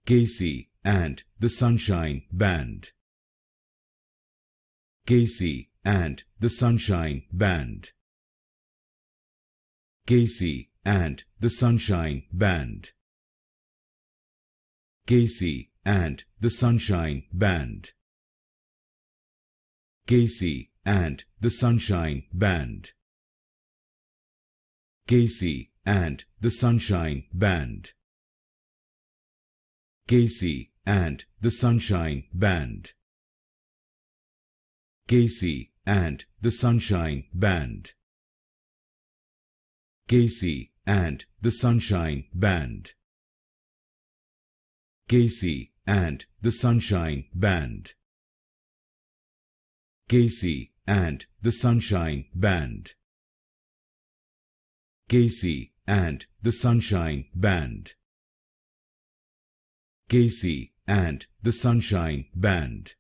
Casey and the Sunshine Band. Casey and the Sunshine Band. Casey and the Sunshine Band. Casey and the Sunshine Band. Casey and the Sunshine Band. Casey and the Sunshine Band. Casey and the Sunshine Band. Casey and the Sunshine Band. Casey and the Sunshine Band. Casey and the Sunshine Band. Casey and the Sunshine Band. Casey and the Sunshine Band. Casey and the Sunshine Band.